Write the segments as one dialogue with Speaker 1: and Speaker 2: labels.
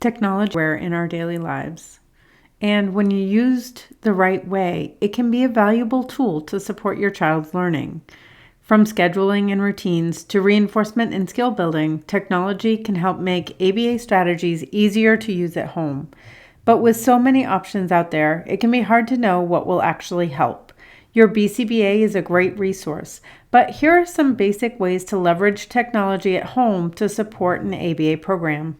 Speaker 1: Technology in our daily lives. And when used the right way, it can be a valuable tool to support your child's learning. From scheduling and routines to reinforcement and skill building, technology can help make ABA strategies easier to use at home. But with so many options out there, it can be hard to know what will actually help. Your BCBA is a great resource, but here are some basic ways to leverage technology at home to support an ABA program.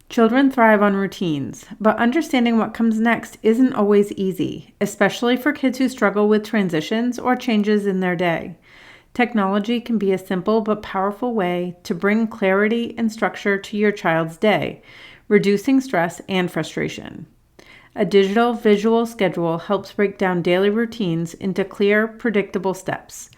Speaker 1: Children thrive on routines, but understanding what comes next isn't always easy, especially for kids who struggle with transitions or changes in their day. Technology can be a simple but powerful way to bring clarity and structure to your child's day, reducing stress and frustration. A digital visual schedule helps break down daily routines into clear, predictable steps.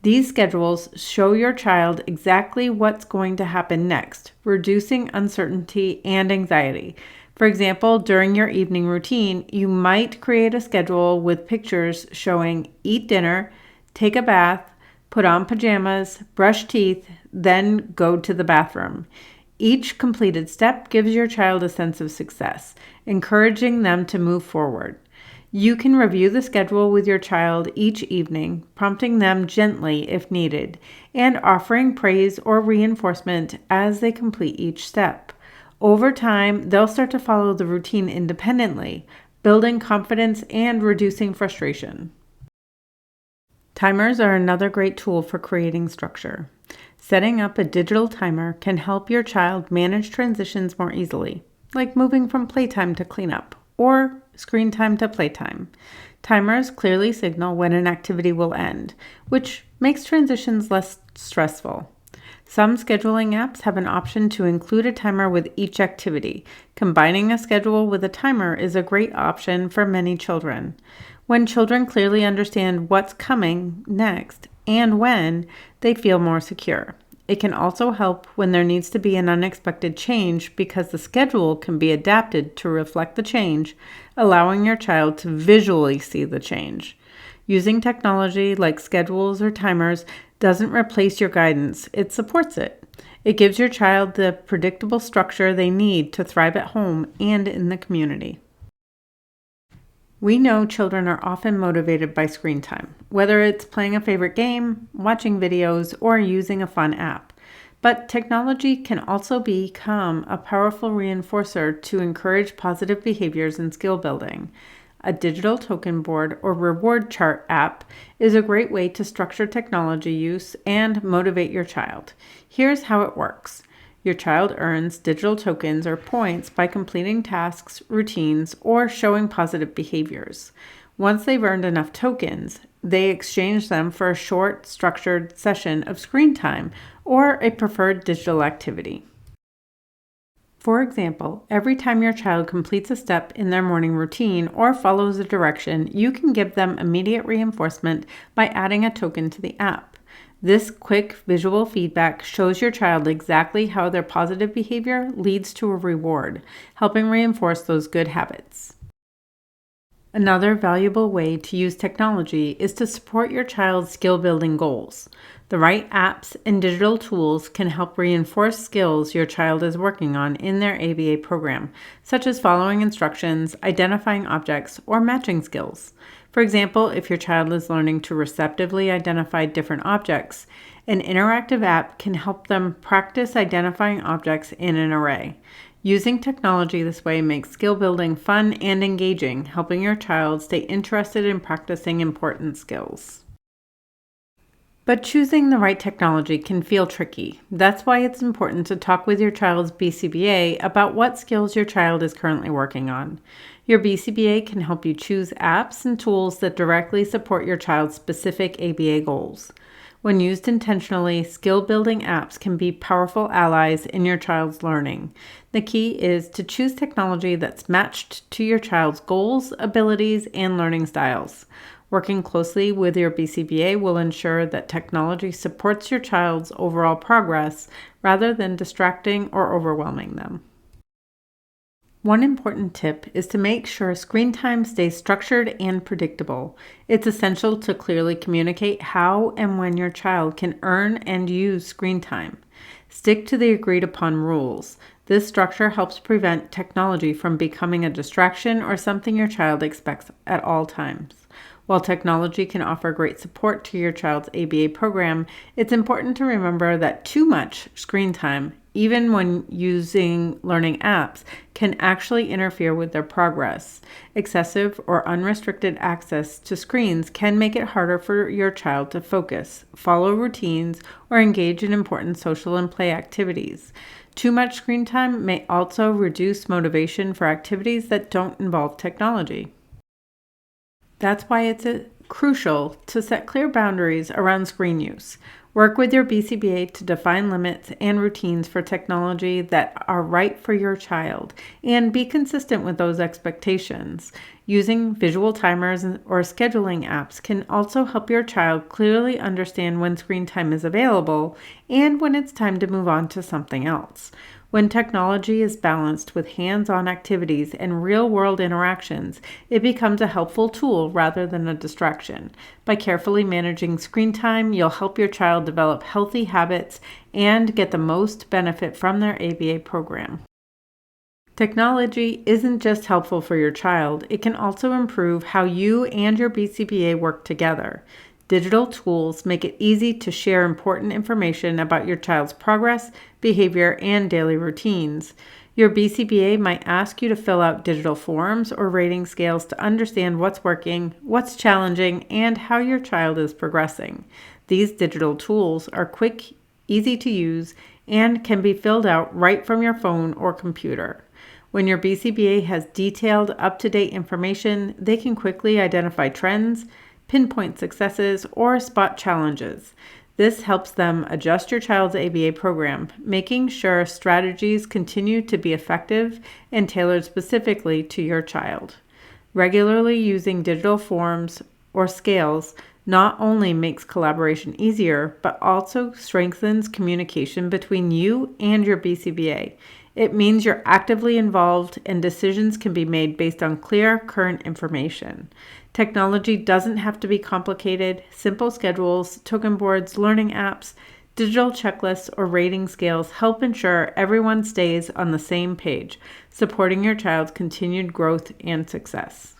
Speaker 1: These schedules show your child exactly what's going to happen next, reducing uncertainty and anxiety. For example, during your evening routine, you might create a schedule with pictures showing eat dinner, take a bath, put on pajamas, brush teeth, then go to the bathroom. Each completed step gives your child a sense of success, encouraging them to move forward. You can review the schedule with your child each evening, prompting them gently if needed, and offering praise or reinforcement as they complete each step. Over time, they'll start to follow the routine independently, building confidence and reducing frustration. Timers are another great tool for creating structure. Setting up a digital timer can help your child manage transitions more easily, like moving from playtime to cleanup or screen time to playtime. Timers clearly signal when an activity will end, which makes transitions less stressful. Some scheduling apps have an option to include a timer with each activity. Combining a schedule with a timer is a great option for many children. When children clearly understand what's coming next and when, they feel more secure. It can also help when there needs to be an unexpected change because the schedule can be adapted to reflect the change, allowing your child to visually see the change. Using technology like schedules or timers doesn't replace your guidance, it supports it. It gives your child the predictable structure they need to thrive at home and in the community. We know children are often motivated by screen time, whether it's playing a favorite game, watching videos, or using a fun app. But technology can also become a powerful reinforcer to encourage positive behaviors and skill building. A digital token board or reward chart app is a great way to structure technology use and motivate your child. Here's how it works. Your child earns digital tokens or points by completing tasks, routines, or showing positive behaviors. Once they've earned enough tokens, they exchange them for a short, structured session of screen time or a preferred digital activity. For example, every time your child completes a step in their morning routine or follows a direction, you can give them immediate reinforcement by adding a token to the app. This quick visual feedback shows your child exactly how their positive behavior leads to a reward, helping reinforce those good habits. Another valuable way to use technology is to support your child's skill-building goals. The right apps and digital tools can help reinforce skills your child is working on in their ABA program, such as following instructions, identifying objects, or matching skills. For example, if your child is learning to receptively identify different objects, an interactive app can help them practice identifying objects in an array. Using technology this way makes skill building fun and engaging, helping your child stay interested in practicing important skills. But choosing the right technology can feel tricky. That's why it's important to talk with your child's BCBA about what skills your child is currently working on. Your BCBA can help you choose apps and tools that directly support your child's specific ABA goals. When used intentionally, skill-building apps can be powerful allies in your child's learning. The key is to choose technology that's matched to your child's goals, abilities, and learning styles. Working closely with your BCBA will ensure that technology supports your child's overall progress rather than distracting or overwhelming them. One important tip is to make sure screen time stays structured and predictable. It's essential to clearly communicate how and when your child can earn and use screen time. Stick to the agreed upon rules. This structure helps prevent technology from becoming a distraction or something your child expects at all times. While technology can offer great support to your child's ABA program, it's important to remember that too much screen time, even when using learning apps, can actually interfere with their progress. Excessive or unrestricted access to screens can make it harder for your child to focus, follow routines, or engage in important social and play activities. Too much screen time may also reduce motivation for activities that don't involve technology. That's why it's crucial to set clear boundaries around screen use. Work with your BCBA to define limits and routines for technology that are right for your child, and be consistent with those expectations. Using visual timers or scheduling apps can also help your child clearly understand when screen time is available and when it's time to move on to something else. When technology is balanced with hands-on activities and real-world interactions, it becomes a helpful tool rather than a distraction. By carefully managing screen time, you'll help your child develop healthy habits and get the most benefit from their ABA program. Technology isn't just helpful for your child, it can also improve how you and your BCBA work together. Digital tools make it easy to share important information about your child's progress, behavior, and daily routines. Your BCBA might ask you to fill out digital forms or rating scales to understand what's working, what's challenging, and how your child is progressing. These digital tools are quick, easy to use, and can be filled out right from your phone or computer. When your BCBA has detailed, up-to-date information, they can quickly identify trends, pinpoint successes, or spot challenges. This helps them adjust your child's ABA program, making sure strategies continue to be effective and tailored specifically to your child. Regularly using digital forms or scales not only makes collaboration easier, but also strengthens communication between you and your BCBA. It means you're actively involved and decisions can be made based on clear, current information. Technology doesn't have to be complicated. Simple schedules, token boards, learning apps, digital checklists, or rating scales help ensure everyone stays on the same page, supporting your child's continued growth and success.